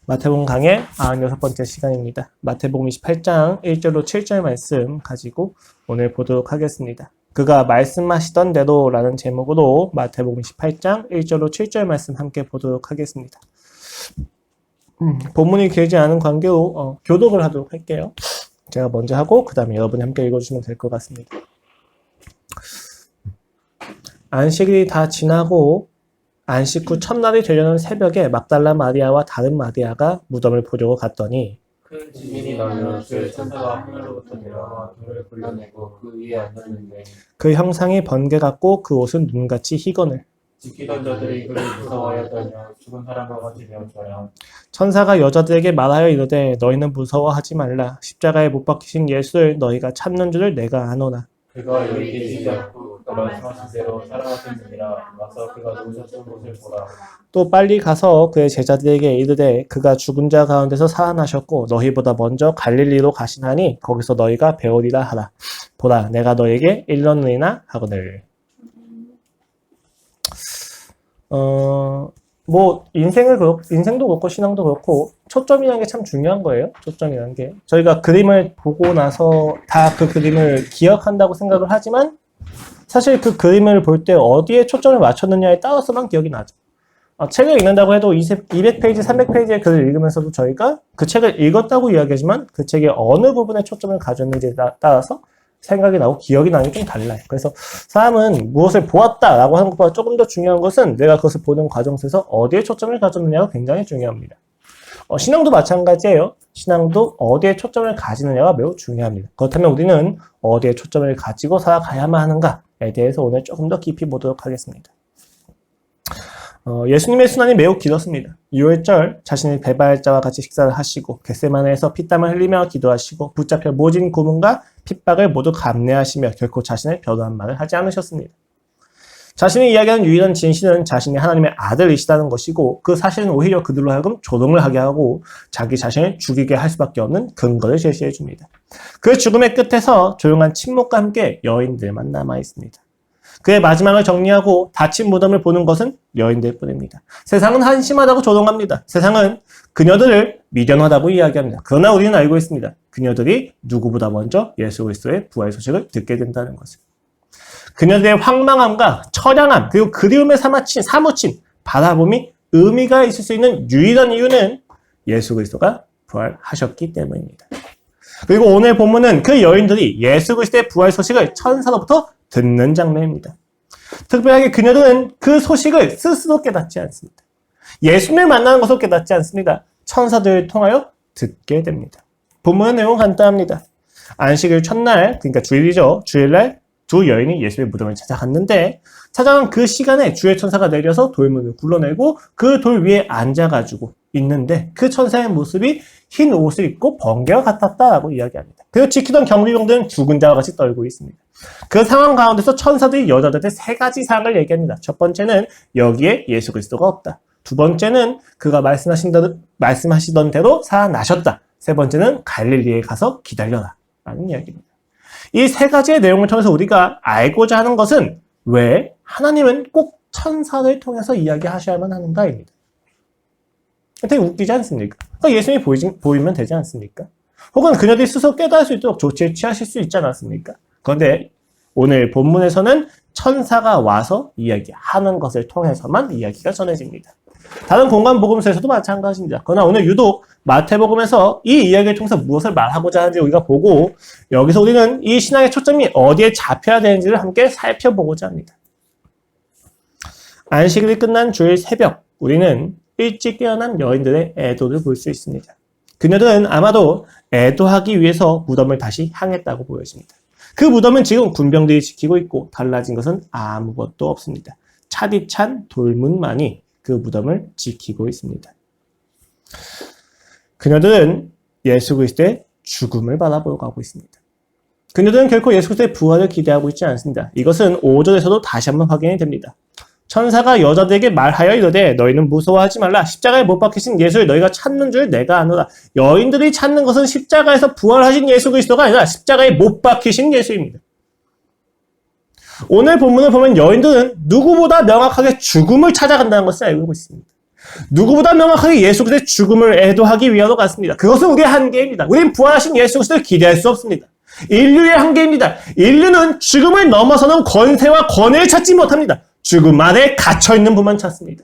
마태복음 강의 96번째 시간입니다. 마태복음 28장 1절로 7절 말씀 가지고 오늘 보도록 하겠습니다. 그가 말씀하시던 대로 라는 제목으로 마태복음 28장 1절로 7절 말씀 함께 보도록 하겠습니다. 본문이 길지 않은 관계로 교독을 하도록 할게요. 제가 먼저 하고 그 다음에 여러분이 함께 읽어주시면 될 것 같습니다. 안식일이 다 지나고 안식 후 첫날이 되려는 새벽에 막달라 마리아와 다른 마리아가 무덤을 보려고 갔더니 큰 지진이 나며 주의 천사가 하늘로부터 내려와 돌을 굴려내고 그 위에 앉았는데 그 형상이 번개 같고 그 옷은 눈같이 희건을 지키던 자들이 그를 무서워하였다며 죽은 사람과 같이 되었어요. 천사가 여자들에게 말하여 이르되 너희는 무서워하지 말라 십자가에 못 박히신 예수를 너희가 찾는 줄을 내가 아노라. 그가 여기 계시지 않고 그가 말씀하신 대로 살아가셨느니라. 와서 그가 누우셨던 곳을 보라. 또 빨리 가서 그의 제자들에게 이르되 그가 죽은 자 가운데서 살아나셨고 너희보다 먼저 갈릴리로 가시나니 거기서 너희가 배우리라 하라. 보라 내가 너에게 일렀느니라 하거늘. 인생도 그렇고 신앙도 그렇고 초점이라는 게 참 중요한 거예요. 초점이라는 게 저희가 그림을 보고 나서 다 그 그림을 기억한다고 생각을 하지만 사실 그 그림을 볼 때 어디에 초점을 맞췄느냐에 따라서만 기억이 나죠. 책을 읽는다고 해도 200페이지, 300페이지의 글을 읽으면서도 저희가 그 책을 읽었다고 이야기하지만 그 책의 어느 부분에 초점을 가졌는지에 따라서 생각이 나고 기억이 나는 게 좀 달라요. 그래서 사람은 무엇을 보았다라고 하는 것보다 조금 더 중요한 것은 내가 그것을 보는 과정 속에서 어디에 초점을 가졌느냐가 굉장히 중요합니다. 신앙도 마찬가지예요. 신앙도 어디에 초점을 가지느냐가 매우 중요합니다. 그렇다면 우리는 어디에 초점을 가지고 살아가야만 하는가에 대해서 오늘 조금 더 깊이 보도록 하겠습니다. 예수님의 순환이 매우 길었습니다. 유월절 자신의 배발자와 같이 식사를 하시고 겟세마네에서 피땀을 흘리며 기도하시고 붙잡혀 모진 고문과 핍박을 모두 감내하시며 결코 자신을 변호한 말을 하지 않으셨습니다. 자신이 이야기하는 유일한 진실은 자신이 하나님의 아들이시다는 것이고 그 사실은 오히려 그들로 하여금 조롱을 하게 하고 자기 자신을 죽이게 할 수밖에 없는 근거를 제시해 줍니다. 그 죽음의 끝에서 조용한 침묵과 함께 여인들만 남아 있습니다. 그의 마지막을 정리하고 닫힌 무덤을 보는 것은 여인들 뿐입니다. 세상은 한심하다고 조롱합니다. 세상은 그녀들을 미련하다고 이야기합니다. 그러나 우리는 알고 있습니다. 그녀들이 누구보다 먼저 예수 그리스도의 부활 소식을 듣게 된다는 것을. 그녀들의 황망함과 처량함 그리고 그리움에 사무친 바라봄이 의미가 있을 수 있는 유일한 이유는 예수 그리스도가 부활하셨기 때문입니다. 그리고 오늘 본문은 그 여인들이 예수 그리스도의 부활 소식을 천사로부터 듣는 장면입니다. 특별하게 그녀들은 그 소식을 스스로 깨닫지 않습니다. 예수님을 만나는 것으로 깨닫지 않습니다. 천사들을 통하여 듣게 됩니다. 본문의 내용은 간단합니다. 안식일 첫날, 그러니까 주일이죠. 주일날 두 여인이 예수의 무덤을 찾아갔는데 찾아간 그 시간에 주의 천사가 내려서 돌문을 굴러내고 그 돌 위에 앉아가지고 있는데 그 천사의 모습이 흰 옷을 입고 번개와 같았다라고 이야기합니다. 그리고 지키던 경비병들은 죽은 자와 같이 떨고 있습니다. 그 상황 가운데서 천사들이 여자들한테 세 가지 사항을 얘기합니다. 첫 번째는 여기에 예수 그리스도가 없다. 두 번째는 그가 말씀하시던 대로 살아나셨다. 세 번째는 갈릴리에 가서 기다려라 라는 이야기입니다. 이 세 가지의 내용을 통해서 우리가 알고자 하는 것은 왜 하나님은 꼭 천사를 통해서 이야기하셔야만 하는가입니다. 되게 웃기지 않습니까? 그러니까 예수님이 보이면 되지 않습니까? 혹은 그녀들이 스스로 깨달을 수 있도록 조치를 취하실 수 있지 않았습니까? 그런데 오늘 본문에서는 천사가 와서 이야기하는 것을 통해서만 이야기가 전해집니다. 다른 공간 복음서에서도 마찬가지입니다. 그러나 오늘 유독 마태복음에서 이 이야기를 통해서 무엇을 말하고자 하는지 우리가 보고 여기서 우리는 이 신앙의 초점이 어디에 잡혀야 되는지를 함께 살펴보고자 합니다. 안식일이 끝난 주일 새벽 우리는 일찍 깨어난 여인들의 애도를 볼 수 있습니다. 그녀들은 아마도 애도하기 위해서 무덤을 다시 향했다고 보여집니다. 그 무덤은 지금 군병들이 지키고 있고 달라진 것은 아무것도 없습니다. 차디찬 돌문만이 그 무덤을 지키고 있습니다. 그녀들은 예수 그리스도의 죽음을 바라보고 가고 있습니다. 그녀들은 결코 예수 그리스도의 부활을 기대하고 있지 않습니다. 이것은 5절에서도 다시 한번 확인이 됩니다. 천사가 여자들에게 말하여 이르되 너희는 무서워하지 말라 십자가에 못 박히신 예수를 너희가 찾는 줄 내가 아노라. 여인들이 찾는 것은 십자가에서 부활하신 예수 그리스도가 아니라 십자가에 못 박히신 예수입니다. 오늘 본문을 보면 여인들은 누구보다 명확하게 죽음을 찾아간다는 것을 알고 있습니다. 누구보다 명확하게 예수 그리스도의 죽음을 애도하기 위하여 갔습니다. 그것은 우리의 한계입니다. 우리는 부활하신 예수 그리스도를 기대할 수 없습니다. 인류의 한계입니다. 인류는 죽음을 넘어서는 권세와 권위를 찾지 못합니다. 죽음 안에 갇혀있는 분만 찾습니다.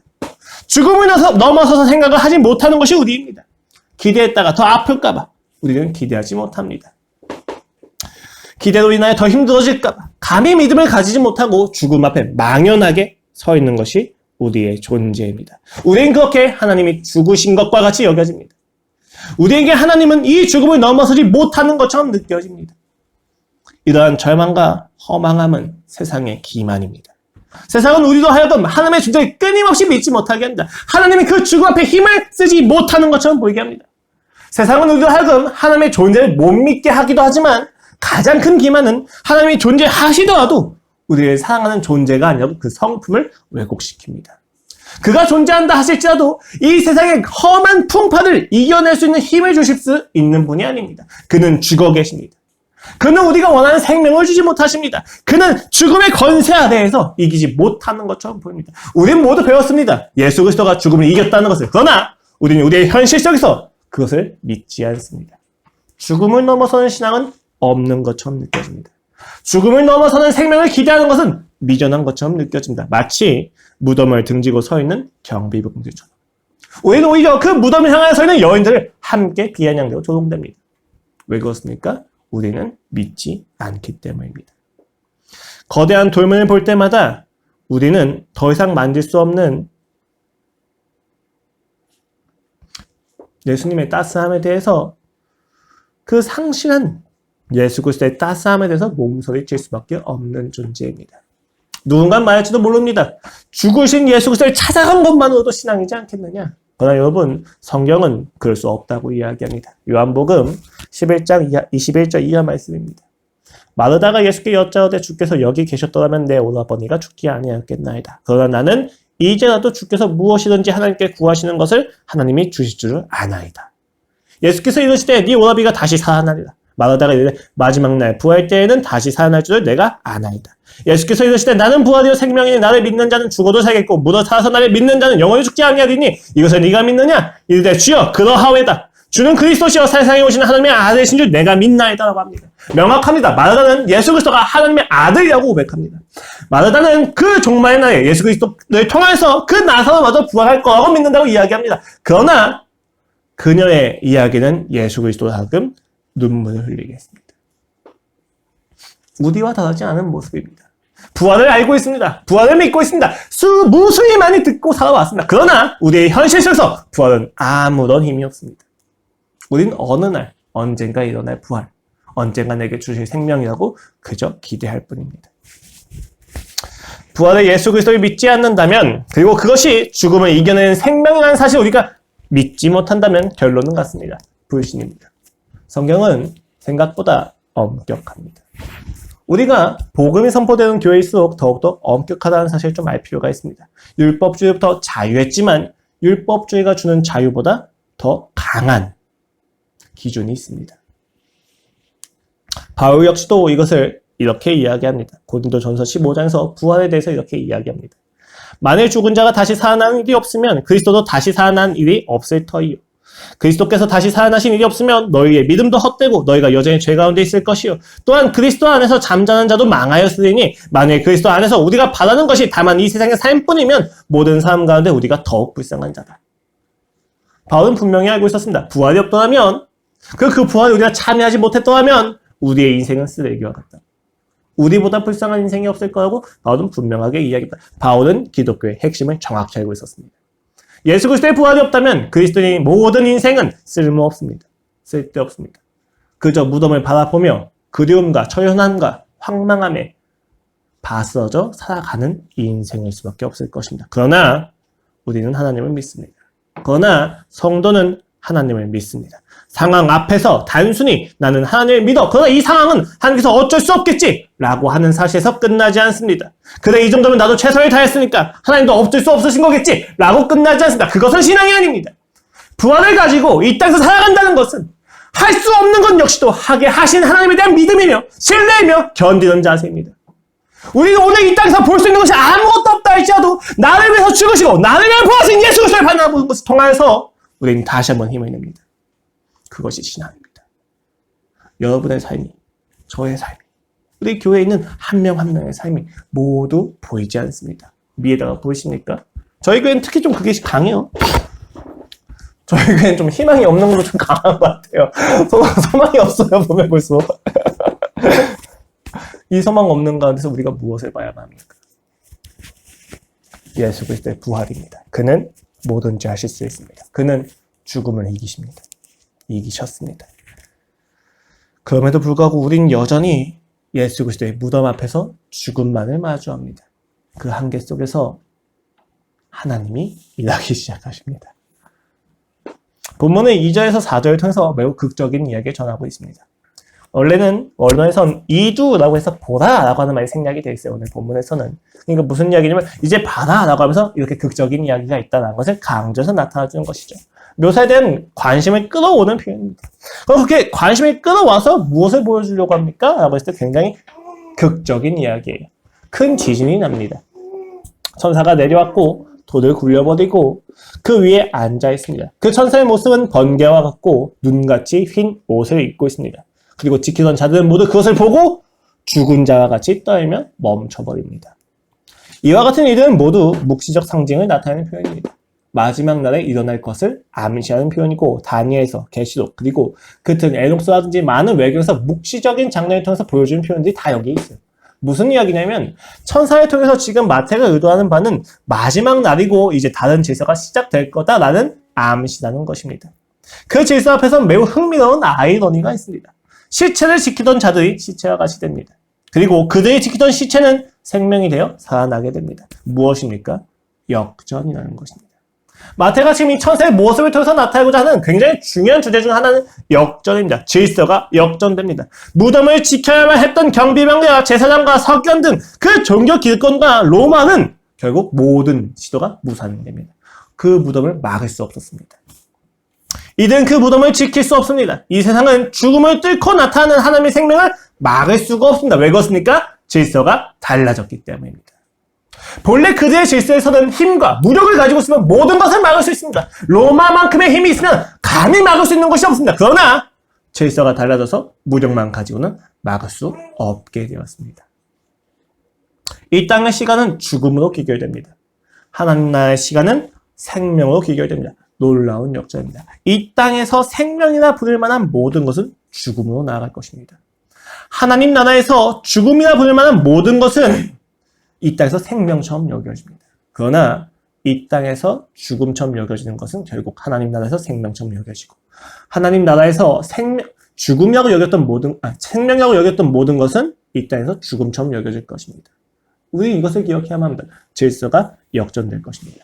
죽음을 넘어서서 생각을 하지 못하는 것이 우리입니다. 기대했다가 더 아플까봐 우리는 기대하지 못합니다. 기대로 인하여 더 힘들어질까봐 감히 믿음을 가지지 못하고 죽음 앞에 망연하게 서 있는 것이 우리의 존재입니다. 우리는 그렇게 하나님이 죽으신 것과 같이 여겨집니다. 우리에게 하나님은 이 죽음을 넘어서지 못하는 것처럼 느껴집니다. 이러한 절망과 허망함은 세상의 기만입니다. 세상은 우리도 하여금 하나님의 존재를 끊임없이 믿지 못하게 합니다. 하나님이 그 죽음 앞에 힘을 쓰지 못하는 것처럼 보이게 합니다. 세상은 우리도 하여금 하나님의 존재를 못 믿게 하기도 하지만 가장 큰 기만은 하나님이 존재하시더라도 우리를 사랑하는 존재가 아니라고 그 성품을 왜곡시킵니다. 그가 존재한다 하실지라도 이 세상의 험한 풍파를 이겨낼 수 있는 힘을 주실 수 있는 분이 아닙니다. 그는 죽어 계십니다. 그는 우리가 원하는 생명을 주지 못하십니다. 그는 죽음의 권세 아래에서 이기지 못하는 것처럼 보입니다. 우리는 모두 배웠습니다. 예수 그리스도가 죽음을 이겼다는 것을. 그러나 우리는 우리의 현실 속에서 그것을 믿지 않습니다. 죽음을 넘어서는 신앙은 없는 것처럼 느껴집니다. 죽음을 넘어서는 생명을 기대하는 것은 미련한 것처럼 느껴집니다. 마치 무덤을 등지고 서 있는 경비병들처럼. 우리는 오히려 그 무덤을 향하여 서 있는 여인들을 함께 비아냥대고 조롱됩니다. 왜 그렇습니까? 우리는 믿지 않기 때문입니다. 거대한 돌문을 볼 때마다 우리는 더 이상 만질 수 없는 예수님의 따스함에 대해서 그 상실한 예수 그리스도의 따스함에 대해서 몸소리칠 수밖에 없는 존재입니다. 누군가 말할지도 모릅니다. 죽으신 예수 그리스도를 찾아간 것만으로도 신앙이지 않겠느냐? 그러나 여러분, 성경은 그럴 수 없다고 이야기합니다. 요한복음 11장 21절 이하 말씀입니다. 마르다가 예수께 여짜오되 주께서 여기 계셨더라면 내 오라버니가 죽지 아니하였겠나이다. 그러나 나는 이제라도 주께서 무엇이든지 하나님께 구하시는 것을 하나님이 주실 줄을 아나이다. 예수께서 이르시되 네 오라비가 다시 살아나리라. 마르다가 이르되 마지막 날 부활 때에는 다시 살아날 줄을 내가 아나이다. 예수께서 이르시되 나는 부활이요 생명이니 나를 믿는 자는 죽어도 살겠고 무더 살아서 나를 믿는 자는 영원히 죽지 아니하리니 이것을 네가 믿느냐? 이르되 주여 그러하오이다. 주는 그리스도시여 세상에 오신 하나님의 아들이신 줄 내가 믿나이다 라고 합니다. 명확합니다. 마르다는 예수 그리스도가 하나님의 아들이라고 고백합니다. 마르다는 그 종말의 날에 예수 그리스도를 통해서 그 나사로마저 부활할 거라고 믿는다고 이야기합니다. 그러나 그녀의 이야기는 예수 그리스도로 하여금 눈물을 흘리게 했습니다. 우리와 다르지 않은 모습입니다. 부활을 알고 있습니다. 부활을 믿고 있습니다. 무수히 많이 듣고 살아왔습니다. 그러나 우리의 현실 속에서 부활은 아무런 힘이 없습니다. 우리는 어느 날 언젠가 일어날 부활, 언젠가 내게 주실 생명이라고 그저 기대할 뿐입니다. 부활의 예수 그리스도를 믿지 않는다면, 그리고 그것이 죽음을 이겨내는 생명이라는 사실을 우리가 믿지 못한다면 결론은 같습니다. 불신입니다. 성경은 생각보다 엄격합니다. 우리가 복음이 선포되는 교회일수록 더욱더 엄격하다는 사실을 좀 알 필요가 있습니다. 율법주의부터 자유했지만 율법주의가 주는 자유보다 더 강한 기준이 있습니다. 바울 역시도 이것을 이렇게 이야기합니다. 고린도전서 15장에서 부활에 대해서 이렇게 이야기합니다. 만일 죽은 자가 다시 살아나는 일이 없으면 그리스도도 다시 살아난 일이 없을 터이요. 그리스도께서 다시 살아나신 일이 없으면 너희의 믿음도 헛되고 너희가 여전히 죄 가운데 있을 것이요. 또한 그리스도 안에서 잠자는 자도 망하였으니 만일 그리스도 안에서 우리가 바라는 것이 다만 이 세상의 삶뿐이면 모든 삶 가운데 우리가 더욱 불쌍한 자다. 바울은 분명히 알고 있었습니다. 부활이 없더라면 그 부활에 우리가 참여하지 못했더라면 우리의 인생은 쓰레기와 같다. 우리보다 불쌍한 인생이 없을 거라고 바울은 분명하게 이야기했다. 바울은 기독교의 핵심을 정확히 알고 있었습니다. 예수 그리스도의 부활이 없다면 그리스도인의 모든 인생은 쓸모없습니다. 쓸데없습니다. 그저 무덤을 바라보며 그리움과 처연함과 황망함에 바스러져 살아가는 이 인생일 수밖에 없을 것입니다. 그러나 우리는 하나님을 믿습니다. 그러나 성도는 하나님을 믿습니다. 상황 앞에서 단순히 나는 하나님을 믿어. 그러나 이 상황은 하나님께서 어쩔 수 없겠지 라고 하는 사실에서 끝나지 않습니다. 그래 이 정도면 나도 최선을 다했으니까 하나님도 어쩔 수 없으신 거겠지 라고 끝나지 않습니다. 그것은 신앙이 아닙니다. 부활을 가지고 이 땅에서 살아간다는 것은 할 수 없는 것 역시도 하게 하신 하나님에 대한 믿음이며 신뢰이며 견디는 자세입니다. 우리가 오늘 이 땅에서 볼 수 있는 것이 아무것도 없다 할지라도 나를 위해서 죽으시고 나를 위하여 부활하신 예수 그리스도를 바라보는 것을 통하여서 우리는 다시 한번 힘을 냅니다. 그것이 신앙입니다. 여러분의 삶이, 저의 삶이, 우리 교회에 있는 한 명 한 명의 삶이 모두 보이지 않습니다. 위에다가 보이십니까? 저희 교회는 특히 좀 그게 강해요. 저희 교회는 좀 희망이 없는 걸로 좀 강한 것 같아요. 소망이 없어요, 보면 볼수록. 이 소망 없는 가운데서 우리가 무엇을 봐야만 합니까? 예수 그리스도의 부활입니다. 그는 뭐든지 하실 수 있습니다. 그는 죽음을 이기십니다. 이기셨습니다. 그럼에도 불구하고 우린 여전히 예수 그리스도의 무덤 앞에서 죽음만을 마주합니다. 그 한계 속에서 하나님이 일하기 시작하십니다. 본문은 2절에서 4절을 통해서 매우 극적인 이야기를 전하고 있습니다. 원래는 원어에선 이두라고 해서 보다라고 하는 말이 생략이 되어 있어요. 오늘 본문에서는. 그러니까 무슨 이야기냐면 이제 봐라라고 하면서 이렇게 극적인 이야기가 있다는 것을 강조해서 나타나주는 것이죠. 묘사에 대한 관심을 끌어오는 표현입니다. 그럼 그렇게 관심을 끌어와서 무엇을 보여주려고 합니까? 라고 했을 때 굉장히 극적인 이야기예요. 큰 지진이 납니다. 천사가 내려왔고 돌을 굴려버리고 그 위에 앉아 있습니다. 그 천사의 모습은 번개와 같고 눈같이 흰 옷을 입고 있습니다. 그리고 지키던 자들은 모두 그것을 보고 죽은 자와 같이 떨며 멈춰버립니다. 이와 같은 일은 모두 묵시적 상징을 나타내는 표현입니다. 마지막 날에 일어날 것을 암시하는 표현이고 다니엘서, 계시록, 그리고 같은 에녹스라든지 많은 외교에서 묵시적인 장면을 통해서 보여주는 표현들이 다 여기에 있어요. 무슨 이야기냐면 천사를 통해서 지금 마태가 의도하는 바는 마지막 날이고 이제 다른 질서가 시작될 거다라는 암시라는 것입니다. 그 질서 앞에서 매우 흥미로운 아이러니가 있습니다. 시체를 지키던 자들이 시체와 같이 됩니다. 그리고 그들이 지키던 시체는 생명이 되어 살아나게 됩니다. 무엇입니까? 역전이라는 것입니다. 마태가 지금 이 천사의 모습을 통해서 나타내고자 하는 굉장히 중요한 주제 중 하나는 역전입니다. 질서가 역전됩니다. 무덤을 지켜야만 했던 경비병과 제사장과 서기관 등 그 종교 기득권과 로마는 결국 모든 시도가 무산됩니다. 그 무덤을 막을 수 없었습니다. 이들은 그 무덤을 지킬 수 없습니다. 이 세상은 죽음을 뚫고 나타나는 하나님의 생명을 막을 수가 없습니다. 왜 그렇습니까? 질서가 달라졌기 때문입니다. 본래 그들의 질서에서는 힘과 무력을 가지고 있으면 모든 것을 막을 수 있습니다. 로마만큼의 힘이 있으면 감히 막을 수 있는 것이 없습니다. 그러나 질서가 달라져서 무력만 가지고는 막을 수 없게 되었습니다. 이 땅의 시간은 죽음으로 귀결됩니다. 하나님 나라의 시간은 생명으로 귀결됩니다. 놀라운 역전입니다. 이 땅에서 생명이나 부를 만한 모든 것은 죽음으로 나아갈 것입니다. 하나님 나라에서 죽음이나 부를 만한 모든 것은 이 땅에서 생명처럼 여겨집니다. 그러나 이 땅에서 죽음처럼 여겨지는 것은 결국 하나님 나라에서 생명처럼 여겨지고 하나님 나라에서 죽음이라고 여겼던 생명이라고 여겼던 모든 것은 이 땅에서 죽음처럼 여겨질 것입니다. 우리 이것을 기억해야만 합니다. 질서가 역전될 것입니다.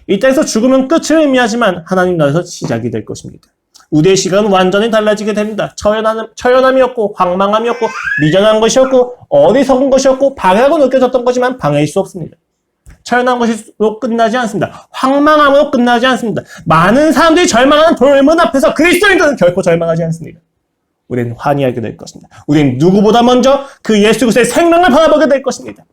이 땅에서 죽음은 끝을 의미하지만 하나님 나라에서 시작이 될 것입니다. 우리의 시간은 완전히 달라지게 됩니다. 처연함이었고 황망함이었고 미전한 것이었고 어리석은 것이었고 방해하고 느껴졌던 거지만 방해할 수 없습니다. 처연한 것으로 끝나지 않습니다. 황망함으로 끝나지 않습니다. 많은 사람들이 절망하는 돌문 앞에서 그리스도인들은 결코 절망하지 않습니다. 우리는 환희하게 될 것입니다. 우리는 누구보다 먼저 그 예수 그리스도의 생명을 바라보게 될 것입니다.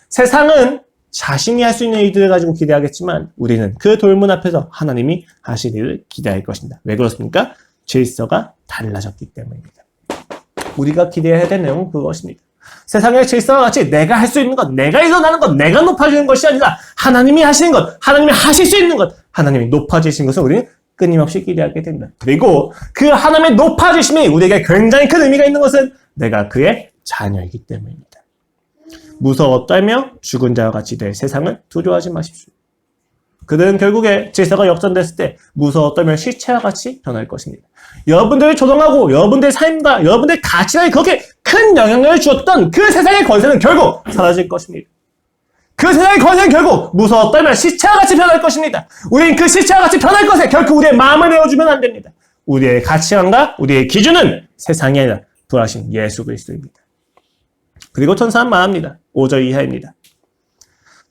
세상은 자신이 할 수 있는 일들을 가지고 기대하겠지만 우리는 그 돌문 앞에서 하나님이 하실 일을 기대할 것입니다. 왜 그렇습니까? 질서가 달라졌기 때문입니다. 우리가 기대해야 될 내용은 그것입니다. 세상의 질서와 같이 내가 할 수 있는 것, 내가 일어나는 것, 내가 높아지는 것이 아니라 하나님이 하시는 것, 하나님이 하실 수 있는 것, 하나님이 높아지신 것을 우리는 끊임없이 기대하게 됩니다. 그리고 그 하나님의 높아지심이 우리에게 굉장히 큰 의미가 있는 것은 내가 그의 자녀이기 때문입니다. 무서워 떨며 죽은 자와 같이 될 세상을 두려워하지 마십시오. 그들은 결국에 질서가 역전됐을 때 무서워 떨며 시체와 같이 변할 것입니다. 여러분들을 조롱하고 여러분들의 삶과 여러분들의 가치관에 그렇게 큰 영향력을 주었던 그 세상의 권세는 결국 사라질 것입니다. 그 세상의 권세는 결국 무서워 떨며 시체와 같이 변할 것입니다. 우리는 그 시체와 같이 변할 것에 결코 우리의 마음을 내어주면 안 됩니다. 우리의 가치관과 우리의 기준은 세상이 아니라 부활하신 예수 그리스도입니다. 그리고 천사는 말합니다. 5절 이하입니다.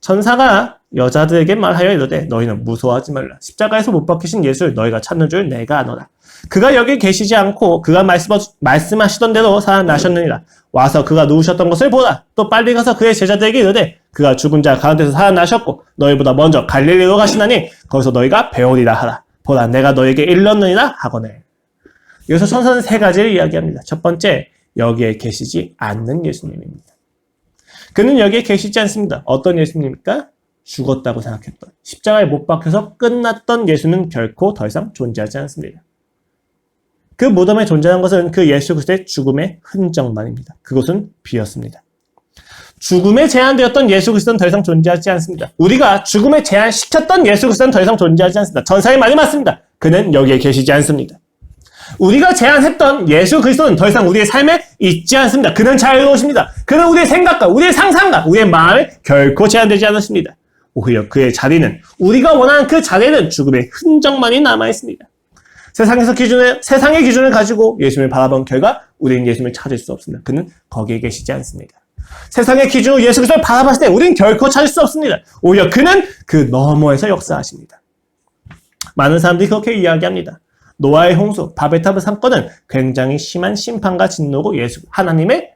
천사가 여자들에게 말하여 이르되 너희는 무서워하지 말라. 십자가에서 못 박히신 예수를 너희가 찾는 줄 내가 아노라. 그가 여기 계시지 않고 그가 말씀하시던 대로 살아나셨느니라. 와서 그가 누우셨던 것을 보라. 또 빨리 가서 그의 제자들에게 이르되 그가 죽은 자 가운데서 살아나셨고 너희보다 먼저 갈릴리로 가시나니 거기서 너희가 배우리라 하라. 보라 내가 너희에게 일렀느니라 하거늘. 여기서 천사는 세 가지를 이야기합니다. 첫 번째, 여기에 계시지 않는 예수님입니다. 그는 여기에 계시지 않습니다. 어떤 예수님입니까? 죽었다고 생각했던, 십자가에 못 박혀서 끝났던 예수는 결코 더 이상 존재하지 않습니다. 그 무덤에 존재하는 것은 그 예수 그리스도의 죽음의 흔적만입니다. 그것은 비었습니다. 죽음에 제한되었던 예수 그리스도는 더 이상 존재하지 않습니다. 우리가 죽음에 제한시켰던 예수 그리스도는 더 이상 존재하지 않습니다. 전사의 말이 맞습니다. 그는 여기에 계시지 않습니다. 우리가 제안했던 예수 그리스도는 더 이상 우리의 삶에 있지 않습니다. 그는 자유로우십니다. 그는 우리의 생각과 우리의 상상과 우리의 마음에 결코 제한되지 않으십니다. 오히려 그의 자리는, 우리가 원하는 그 자리에는 죽음의 흔적만이 남아있습니다. 세상의 기준을 가지고 예수님을 바라본 결과 우리는 예수님을 찾을 수 없습니다. 그는 거기에 계시지 않습니다. 세상의 기준으로 예수 그리스도를 바라봤을 때 우리는 결코 찾을 수 없습니다. 오히려 그는 그 너머에서 역사하십니다. 많은 사람들이 그렇게 이야기합니다. 노아의 홍수, 바벨탑의 사건은 굉장히 심한 심판과 진노고 하나님의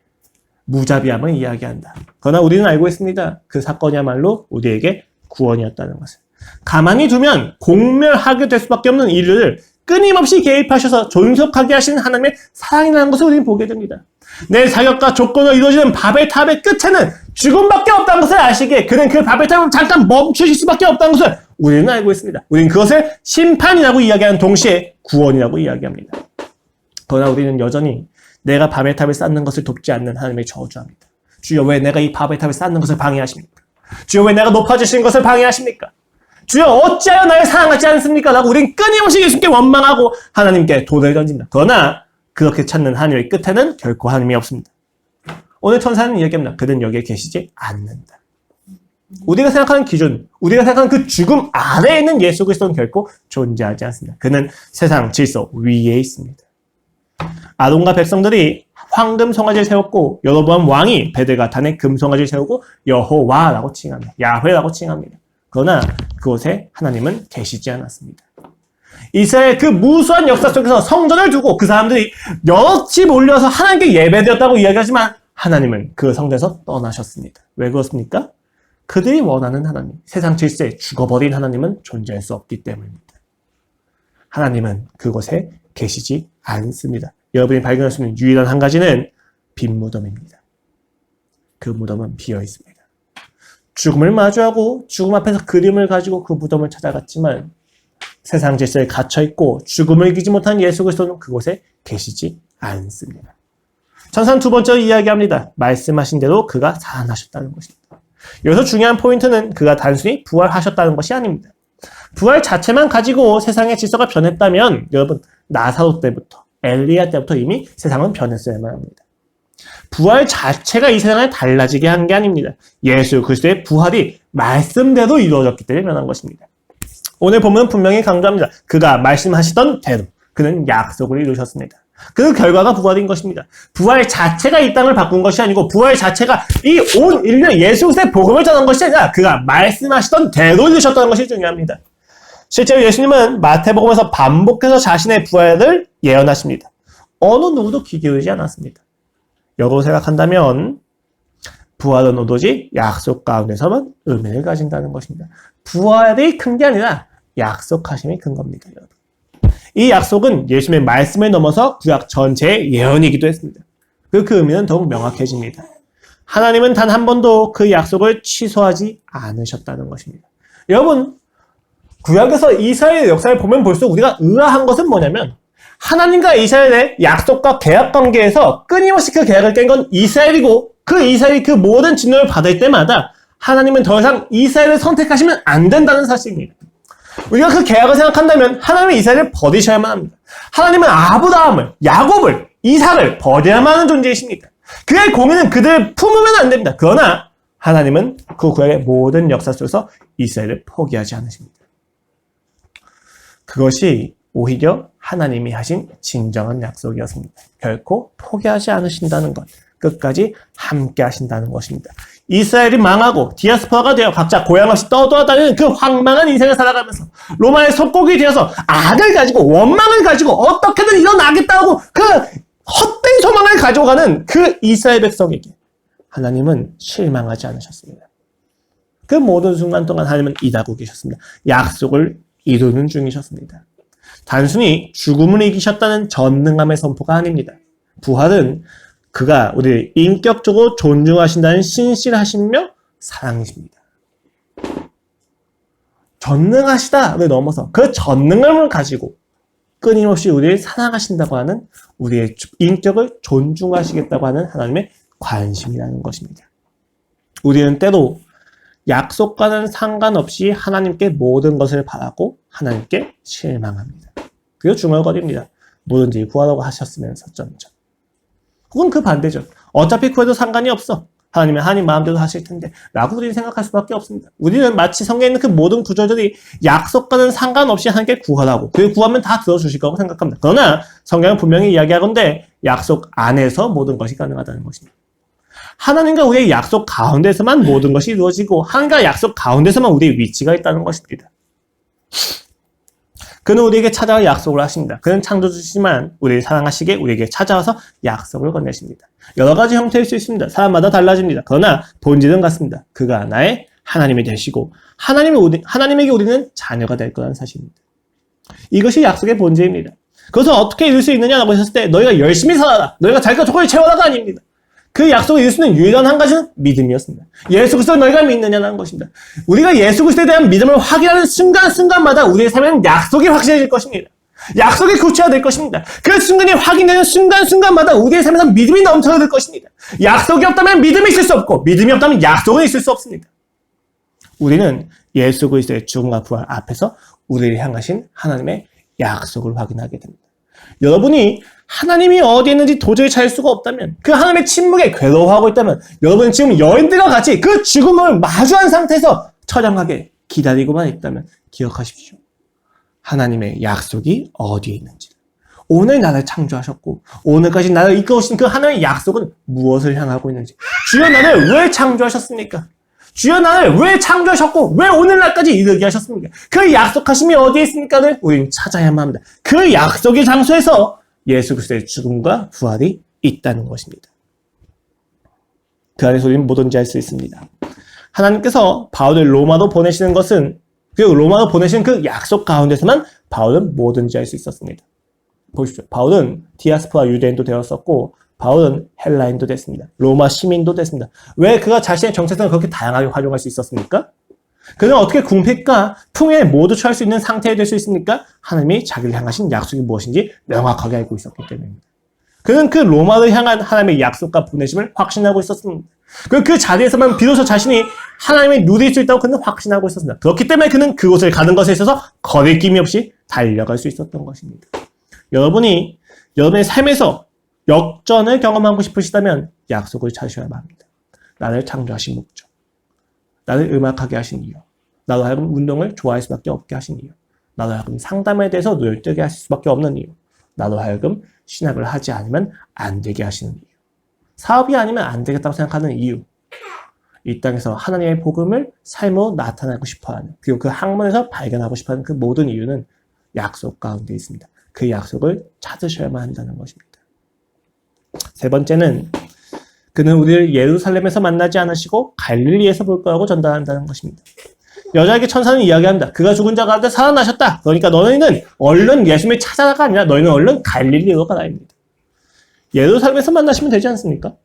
무자비함을 이야기한다. 그러나 우리는 알고 있습니다. 그 사건이야말로 우리에게 구원이었다는 것을. 가만히 두면 공멸하게 될 수밖에 없는 인류를 끊임없이 개입하셔서 존속하게 하시는 하나님의 사랑이라는 것을 우리는 보게 됩니다. 내 자격과 조건으로 이루어지는 바벨탑의 끝에는 죽음밖에 없다는 것을 아시기에 그는 그 바벨탑을 잠깐 멈추실 수밖에 없다는 것을 우리는 알고 있습니다. 우리는 그것을 심판이라고 이야기하는 동시에 구원이라고 이야기합니다. 그러나 우리는 여전히 내가 바벨탑을 쌓는 것을 돕지 않는 하나님의 저주합니다. 주여 왜 내가 이 바벨탑을 쌓는 것을 방해하십니까? 주여 왜 내가 높아지시는 것을 방해하십니까? 주여 어찌하여 나를 사랑하지 않습니까? 라고 우리는 끊임없이 예수님께 원망하고 하나님께 돌을 던집니다. 그러나 그렇게 찾는 하나님의 끝에는 결코 하나님이 없습니다. 오늘 천사는 이야기합니다. 그는 여기에 계시지 않는다. 우리가 생각하는 기준, 우리가 생각하는 그 죽음 아래에 있는 예수 그리스도는 결코 존재하지 않습니다. 그는 세상 질서 위에 있습니다. 아론과 백성들이 황금 송아지를 세웠고 여로보암 왕이 베들가탄에 금 송아지를 세우고 여호와라고 칭합니다. 야훼라고 칭합니다. 그러나 그곳에 하나님은 계시지 않았습니다. 이스라엘 그 무수한 역사 속에서 성전을 두고 그 사람들이 여럿이 몰려서 하나님께 예배드렸다고 이야기하지만 하나님은 그 성전에서 떠나셨습니다. 왜 그렇습니까? 그들이 원하는 하나님, 세상 질서에 죽어버린 하나님은 존재할 수 없기 때문입니다. 하나님은 그곳에 계시지 않습니다. 여러분이 발견할 수 있는 유일한 한 가지는 빈 무덤입니다. 그 무덤은 비어 있습니다. 죽음을 마주하고 죽음 앞에서 그림을 가지고 그 무덤을 찾아갔지만 세상 질서에 갇혀있고 죽음을 이기지 못한 예수 그리스도는 그곳에 계시지 않습니다. 천사는 두 번째로 이야기합니다. 말씀하신 대로 그가 살아나셨다는 것입니다. 여기서 중요한 포인트는 그가 단순히 부활하셨다는 것이 아닙니다. 부활 자체만 가지고 세상의 질서가 변했다면 여러분 나사로 때부터 엘리야 때부터 이미 세상은 변했어야만 합니다. 부활 자체가 이 세상을 달라지게 한 게 아닙니다. 예수 그리스도의 부활이 말씀대로 이루어졌기 때문에 변한 것입니다. 오늘 본문은 분명히 강조합니다. 그가 말씀하시던 대로 그는 약속을 이루셨습니다. 그 결과가 부활인 것입니다. 부활 자체가 이 땅을 바꾼 것이 아니고 부활 자체가 이 온 인류에 예수 그리스도의 복음을 전한 것이 아니라 그가 말씀하시던 대로 이루셨다는 것이 중요합니다. 실제로 예수님은 마태복음에서 반복해서 자신의 부활을 예언하십니다. 어느 누구도 귀 기울이지 않았습니다. 역으로 생각한다면 부활은 오로지 약속 가운데서만 의미를 가진다는 것입니다. 부활이 큰 게 아니라 약속하심이 큰 겁니다. 여러분. 이 약속은 예수님의 말씀을 넘어서 구약 전체의 예언이기도 했습니다. 그 의미는 더욱 명확해집니다. 하나님은 단 한 번도 그 약속을 취소하지 않으셨다는 것입니다. 여러분, 구약에서 이스라엘의 역사를 보면 볼수록 우리가 의아한 것은 뭐냐면 하나님과 이스라엘의 약속과 계약 관계에서 끊임없이 그 계약을 깬 건 이스라엘이고 그 이스라엘이 그 모든 진노를 받을 때마다 하나님은 더 이상 이스라엘을 선택하시면 안 된다는 사실입니다. 우리가 그 계약을 생각한다면 하나님은 이스라엘을 버리셔야만 합니다. 하나님은 아브라함을, 야곱을, 이삭을 버려야만 하는 존재이십니다. 그의 공의는 그들을 품으면 안 됩니다. 그러나 하나님은 그 구약의 모든 역사 속에서 이스라엘을 포기하지 않으십니다. 그것이 오히려 하나님이 하신 진정한 약속이었습니다. 결코 포기하지 않으신다는 것. 끝까지 함께 하신다는 것입니다. 이스라엘이 망하고 디아스포라가 되어 각자 고향 없이 떠돌아다니는 그 황망한 인생을 살아가면서 로마의 속국이 되어서 악을 가지고 원망을 가지고 어떻게든 일어나겠다고 그 헛된 소망을 가지고 가는 그 이스라엘 백성에게 하나님은 실망하지 않으셨습니다. 그 모든 순간 동안 하나님은 일하고 계셨습니다. 약속을 이루는 중이셨습니다. 단순히 죽음을 이기셨다는 전능함의 선포가 아닙니다. 부활은 그가 우리를 인격적으로 존중하신다는 신실하시며 사랑이십니다. 전능하시다를 넘어서 그 전능함을 가지고 끊임없이 우리를 사랑하신다고 하는 우리의 인격을 존중하시겠다고 하는 하나님의 관심이라는 것입니다. 우리는 때로 약속과는 상관없이 하나님께 모든 것을 바라고 하나님께 실망합니다. 그리고 중얼거립니다. 뭐든지 구하라고 하셨으면서 점점. 혹은 그 반대죠. 어차피 구해도 상관이 없어. 하나님은 하나님 마음대로 하실 텐데 라고 우리는 생각할 수밖에 없습니다. 우리는 마치 성경에 있는 그 모든 구절들이 약속과는 상관없이 하나님께 구하라고 그리고 구하면 다 들어주실 거라고 생각합니다. 그러나 성경은 분명히 이야기하건대 약속 안에서 모든 것이 가능하다는 것입니다. 하나님과 우리의 약속 가운데서만 모든 것이 이루어지고 하나님과 약속 가운데서만 우리의 위치가 있다는 것입니다. 그는 우리에게 찾아와 약속을 하십니다. 그는 창조주시지만 우리를 사랑하시기에 우리에게 찾아와서 약속을 건네십니다. 여러 가지 형태일 수 있습니다. 사람마다 달라집니다. 그러나 본질은 같습니다. 그가 나의 하나님이 되시고 하나님에게 우리는 자녀가 될 거라는 사실입니다. 이것이 약속의 본질입니다. 그것을 어떻게 이룰 수 있느냐라고 하셨을 때 너희가 열심히 살아라. 너희가 자기가 조건을 채워라가 아닙니다. 그 약속을 이룰 수 있는 유일한 한 가지는 믿음이었습니다. 예수 그리스도를 너희가 믿느냐는 것입니다. 우리가 예수 그리스도에 대한 믿음을 확인하는 순간순간마다 우리의 삶에는 약속이 확실해질 것입니다. 약속이 구체화될 것입니다. 그 순간이 확인되는 순간순간마다 우리의 삶에서 믿음이 넘쳐들 것입니다. 약속이 없다면 믿음이 있을 수 없고 믿음이 없다면 약속은 있을 수 없습니다. 우리는 예수 그리스도의 죽음과 부활 앞에서 우리를 향하신 하나님의 약속을 확인하게 됩니다. 여러분이 하나님이 어디에 있는지 도저히 찾을 수가 없다면 그 하나님의 침묵에 괴로워하고 있다면 여러분은 지금 여인들과 같이 그 죽음을 마주한 상태에서 처량하게 기다리고만 있다면 기억하십시오. 하나님의 약속이 어디에 있는지 오늘 나를 창조하셨고 오늘까지 나를 이끌어오신 그 하나님의 약속은 무엇을 향하고 있는지 주여 나를 왜 창조하셨습니까? 주여 나를 왜 창조하셨고 왜 오늘날까지 이르게 하셨습니까? 그 약속하심이 어디에 있습니까를 우리는 찾아야만 합니다. 그 약속의 장소에서 예수 그리스도의 죽음과 부활이 있다는 것입니다. 그 안에서 우리는 뭐든지 할 수 있습니다. 하나님께서 바울을 로마로 보내시는 것은 그리고 로마로 보내신 그 약속 가운데서만 바울은 뭐든지 할 수 있었습니다. 보십시오. 바울은 디아스포라 유대인도 되었었고 바울은 헬라인도 됐습니다. 로마 시민도 됐습니다. 왜 그가 자신의 정체성을 그렇게 다양하게 활용할 수 있었습니까? 그는 어떻게 궁핍과 풍요에 모두 처할 수 있는 상태에 될 수 있습니까? 하나님이 자기를 향하신 약속이 무엇인지 명확하게 알고 있었기 때문입니다. 그는 그 로마를 향한 하나님의 약속과 보내심을 확신하고 있었습니다. 그 자리에서만 비로소 자신이 하나님의 누릴 수 있다고 그는 확신하고 있었습니다. 그렇기 때문에 그는 그곳을 가는 것에 있어서 거리낌이 없이 달려갈 수 있었던 것입니다. 여러분이 여러분의 삶에서 역전을 경험하고 싶으시다면 약속을 찾으셔야만 합니다. 나를 창조하신 목적, 나를 음악하게 하신 이유, 나로 하여금 운동을 좋아할 수밖에 없게 하신 이유, 나로 하여금 상담에 대해서 눈뜨게 하실 수밖에 없는 이유, 나로 하여금 신학을 하지 않으면 안 되게 하시는 이유, 사업이 아니면 안 되겠다고 생각하는 이유, 이 땅에서 하나님의 복음을 삶으로 나타내고 싶어하는 그리고 그 학문에서 발견하고 싶어하는 그 모든 이유는 약속 가운데 있습니다. 그 약속을 찾으셔야만 한다는 것입니다. 세 번째는 그는 우리를 예루살렘에서 만나지 않으시고 갈릴리에서 볼 거라고 전달한다는 것입니다. 여자에게 천사는 이야기합니다. 그가 죽은 자 가운데 살아나셨다. 그러니까 너희는 얼른 예수님을 찾아가가 아니라 너희는 얼른 갈릴리로 가라입니다. 예루살렘에서 만나시면 되지 않습니까?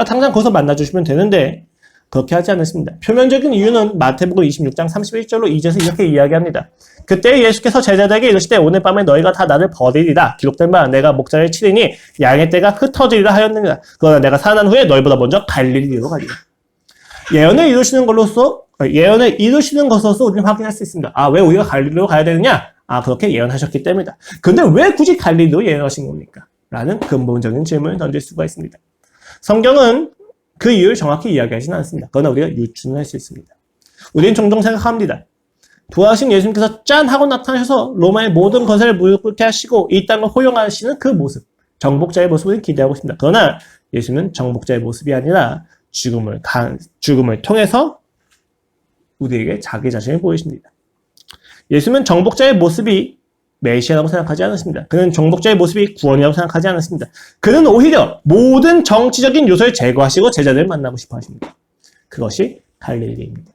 당장 거기서 만나주시면 되는데 그렇게 하지 않았습니다. 표면적인 이유는 마태복음 26장 31절로 2절에서 이렇게 이야기합니다. 그때 예수께서 제자들에게 이르시되 오늘 밤에 너희가 다 나를 버리리라. 기록된 바 내가 목자를 치리니 양의 떼가 흩어지리라 하였느니라. 그러나 내가 살아난 후에 너희보다 먼저 갈릴리로 가리라. 예언을 이루시는 것으로서 우리는 확인할 수 있습니다. 왜 우리가 갈릴리로 가야 되느냐? 그렇게 예언하셨기 때문이다. 근데 왜 굳이 갈릴리로 예언하신 겁니까? 라는 근본적인 질문을 던질 수가 있습니다. 성경은 그 이유를 정확히 이야기하지는 않습니다. 그러나 우리가 유추는 할 수 있습니다. 우리는 종종 생각합니다. 부활하신 예수님께서 짠 하고 나타나셔서 로마의 모든 건설을 무릎 꿇게 하시고 이 땅을 호용하시는 그 모습. 정복자의 모습을 기대하고 있습니다. 그러나 예수는 정복자의 모습이 아니라 죽음을 통해서 우리에게 자기 자신을 보이십니다. 예수는 정복자의 모습이 메시아라고 생각하지 않았습니다. 그는 정복자의 모습이 구원이라고 생각하지 않았습니다. 그는 오히려 모든 정치적인 요소를 제거하시고 제자들을 만나고 싶어 하십니다. 그것이 갈릴리입니다.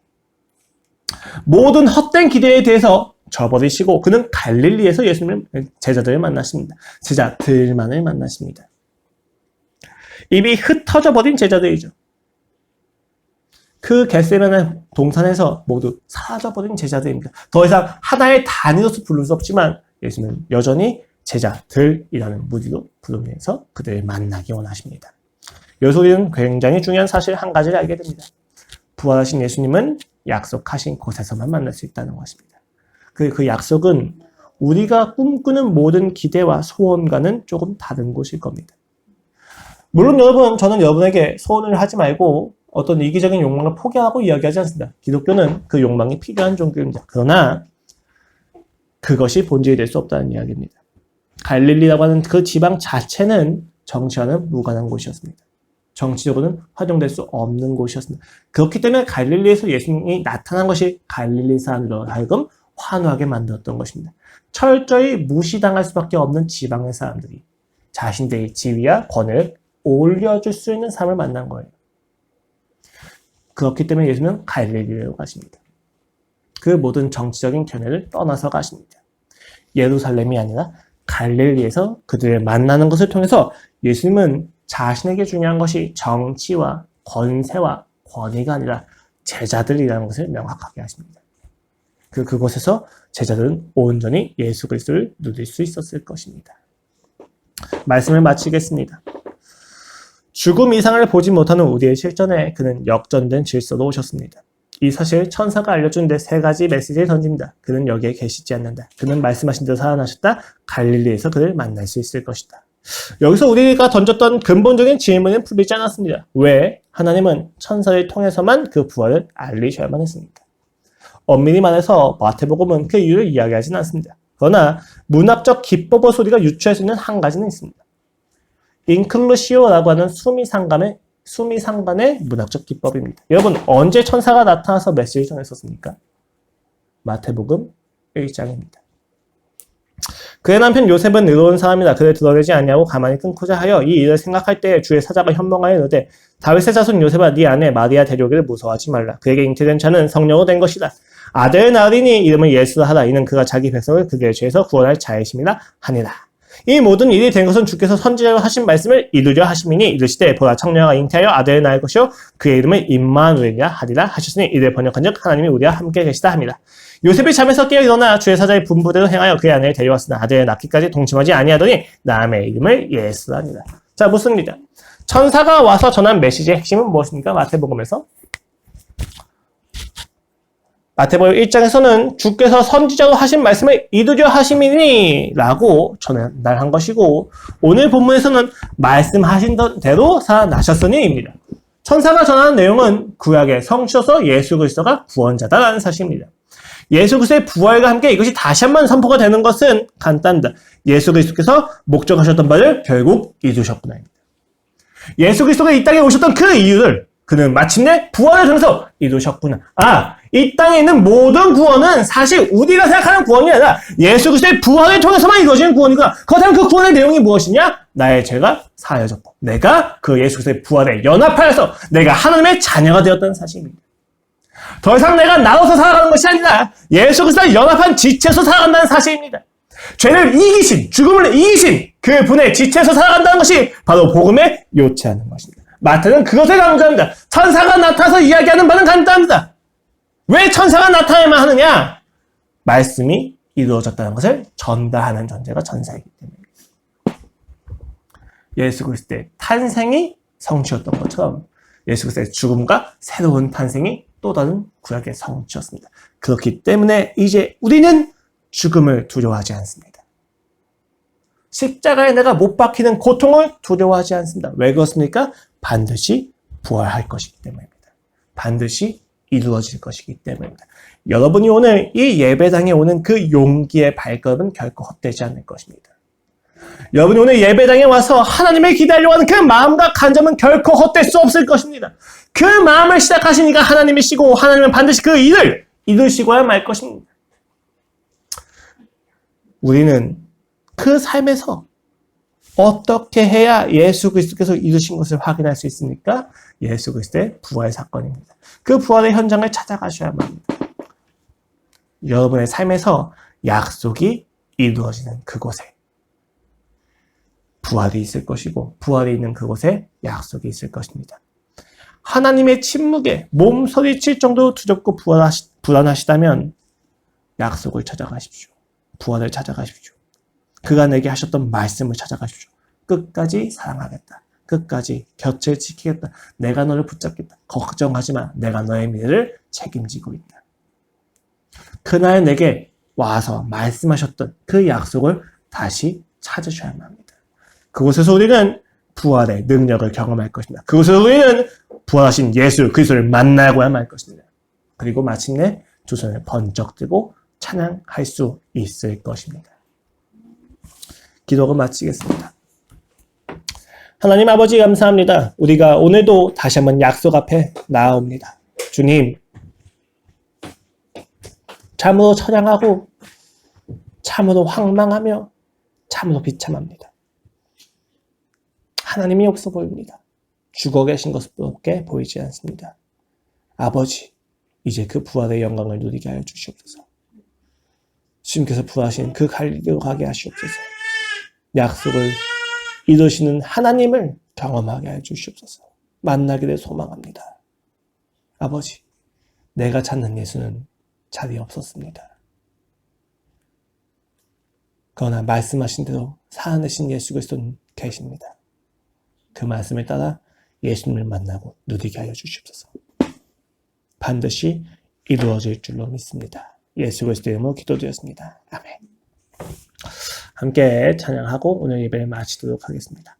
모든 헛된 기대에 대해서 저버리시고 그는 갈릴리에서 제자들을 만나십니다. 제자들만을 만나십니다. 이미 흩어져 버린 제자들이죠. 그 겟세마네 동산에서 모두 사라져버린 제자들입니다. 더 이상 하나의 단위로서 부를 수 없지만 예수는 여전히 제자들이라는 무리로 부르면서 그들을 만나기 원하십니다. 여기서 우리는 굉장히 중요한 사실 한 가지를 알게 됩니다. 부활하신 예수님은 약속하신 곳에서만 만날 수 있다는 것입니다. 그 약속은 우리가 꿈꾸는 모든 기대와 소원과는 조금 다른 곳일 겁니다. 물론 여러분, 저는 여러분에게 소원을 하지 말고 어떤 이기적인 욕망을 포기하고 이야기하지 않습니다. 기독교는 그 욕망이 필요한 종교입니다. 그러나 그것이 본질이 될 수 없다는 이야기입니다. 갈릴리라고 하는 그 지방 자체는 정치와는 무관한 곳이었습니다. 정치적으로는 활용될 수 없는 곳이었습니다. 그렇기 때문에 갈릴리에서 예수님이 나타난 것이 갈릴리 사람들로 하여금 환호하게 만들었던 것입니다. 철저히 무시당할 수밖에 없는 지방의 사람들이 자신들의 지위와 권위를 올려줄 수 있는 삶을 만난 거예요. 그렇기 때문에 예수는 갈릴리로 가십니다. 그 모든 정치적인 견해를 떠나서 가십니다. 예루살렘이 아니라 갈릴리에서 그들을 만나는 것을 통해서 예수님은 자신에게 중요한 것이 정치와 권세와 권위가 아니라 제자들이라는 것을 명확하게 하십니다. 그곳에서 제자들은 온전히 예수 그리스도를 누릴 수 있었을 것입니다. 말씀을 마치겠습니다. 죽음 이상을 보지 못하는 우리의 실전에 그는 역전된 질서로 오셨습니다. 이 사실 천사가 알려준 세 가지 메시지를 던집니다. 그는 여기에 계시지 않는다. 그는 말씀하신 대로 살아나셨다. 갈릴리에서 그를 만날 수 있을 것이다. 여기서 우리가 던졌던 근본적인 질문은 풀리지 않았습니다. 왜 하나님은 천사를 통해서만 그 부활을 알리셔야만 했습니까? 엄밀히 말해서 마태복음은 그 이유를 이야기하지는 않습니다. 그러나 문학적 기법의 소리가 유추할 수 있는 한 가지는 있습니다. 인클루시오라고 하는 수미상관의 문학적 기법입니다. 여러분, 언제 천사가 나타나서 메시지를 전했었습니까? 마태복음 1장입니다. 그의 남편 요셉은 의로운 사람이라 그를 드러내지 아니하고 가만히 끊고자 하여 이 일을 생각할 때 주의 사자가 현몽하여 이르되 다윗의 자손 요셉아 네 아내 마리아 데려오기를 무서워하지 말라. 그에게 잉태된 자는 성령으로 된 것이다. 아들을 낳으리니 이름을 예수라 하라. 이는 그가 자기 백성을 그들의 죄에서 구원할 자이심이라 하니라. 이 모든 일이 된 것은 주께서 선지자로 하신 말씀을 이루려 하심이니 이르시되 보라 청녀가 잉태하여 아들을 낳을 것이요 그의 이름을 임마누엘이라 하리라 하셨으니 이를 번역한즉 하나님이 우리와 함께 계시다 합니다. 요셉이 잠에서 깨어 일어나 주의 사자의 분부대로 행하여 그의 아내를 데려왔으나 아들을 낳기까지 동침하지 아니하더니 남의 이름을 예수라니라. 자, 묻습니다. 천사가 와서 전한 메시지의 핵심은 무엇입니까? 마태복음에서 마태복음 1장에서는 주께서 선지자로 하신 말씀을 이루려 하심이니 라고 전달한 것이고 오늘 본문에서는 말씀하신 대로 살아나셨으니 입니다. 천사가 전하는 내용은 구약의 성취로서 예수 그리스도가 구원자다라는 사실입니다. 예수 그리스도의 부활과 함께 이것이 다시 한번 선포가 되는 것은 간단합니다. 예수 그리스도께서 목적하셨던 바를 결국 이루셨구나. 예수 그리스도가 이 땅에 오셨던 그 이유를 그는 마침내 부활을 통해서 이루셨구나. 이 땅에 있는 모든 구원은 사실 우리가 생각하는 구원이 아니라 예수 그리스도의 부활을 통해서만 이루어지는 구원이구나. 그렇다면 그 구원의 내용이 무엇이냐? 나의 죄가 사하여졌고 내가 그 예수 그리스도의 부활에 연합하여서 내가 하나님의 자녀가 되었다는 사실입니다. 더 이상 내가 나로서 살아가는 것이 아니라 예수 그리스도와 연합한 지체에서 살아간다는 사실입니다. 죄를 이기신, 죽음을 이기신 그 분의 지체에서 살아간다는 것이 바로 복음에 요체하는 것입니다. 마태는 그것을 강조합니다. 천사가 나타나서 이야기하는 바는 간단합니다. 왜 천사가 나타나야만 하느냐? 말씀이 이루어졌다는 것을 전달하는 존재가 천사이기 때문입니다. 예수 그리스도의 탄생이 성취였던 것처럼 예수 그리스도의 죽음과 새로운 탄생이 또 다른 구약의 성취였습니다. 그렇기 때문에 이제 우리는 죽음을 두려워하지 않습니다. 십자가에 내가 못 박히는 고통을 두려워하지 않습니다. 왜 그렇습니까? 반드시 부활할 것이기 때문입니다. 반드시 이루어질 것이기 때문입니다. 여러분이 오늘 이 예배당에 오는 그 용기의 발걸음은 결코 헛되지 않을 것입니다. 여러분이 오늘 예배당에 와서 하나님을 기다리려고 하는 그 마음과 간절은 결코 헛될 수 없을 것입니다. 그 마음을 시작하시니까 하나님이시고 하나님은 반드시 그 일을 이루시고야 말 것입니다. 우리는 그 삶에서 어떻게 해야 예수 그리스도께서 이루신 것을 확인할 수 있습니까? 예수 그리스도의 부활 사건입니다. 그 부활의 현장을 찾아가셔야만 합니다. 여러분의 삶에서 약속이 이루어지는 그곳에 부활이 있을 것이고 부활이 있는 그곳에 약속이 있을 것입니다. 하나님의 침묵에 몸서리칠 정도로 두렵고 불안하시다면 약속을 찾아가십시오. 부활을 찾아가십시오. 그가 내게 하셨던 말씀을 찾아가십시오. 끝까지 사랑하겠다. 끝까지 곁을 지키겠다. 내가 너를 붙잡겠다. 걱정하지 마. 내가 너의 미래를 책임지고 있다. 그날 내게 와서 말씀하셨던 그 약속을 다시 찾으셔야만 합니다. 그곳에서 우리는 부활의 능력을 경험할 것입니다. 그곳에서 우리는 부활하신 예수 그리스도를 만나고야 말 것입니다. 그리고 마침내 두 손을 번쩍 들고 찬양할 수 있을 것입니다. 기도를 마치겠습니다. 하나님 아버지 감사합니다. 우리가 오늘도 다시 한번 약속 앞에 나아옵니다. 주님, 참으로 찬양하고 참으로 황망하며 참으로 비참합니다. 하나님이 없어 보입니다. 죽어 계신 것밖에 보이지 않습니다. 아버지, 이제 그 부활의 영광을 누리게 하여 주시옵소서. 주님께서 부활하신 그 갈릴리로 가게 하시옵소서. 약속을 이루시는 하나님을 경험하게 하여 주시옵소서. 만나기를 소망합니다. 아버지, 내가 찾는 예수는 자리에 없었습니다. 그러나 말씀하신 대로 살아내신 예수 그리스도는 계십니다. 그 말씀을 따라 예수님을 만나고 누리게 하여 주시옵소서. 반드시 이루어질 줄로 믿습니다. 예수 그리스도의 이름으로 기도드렸습니다. 아멘. 함께 찬양하고 오늘 예배를 마치도록 하겠습니다.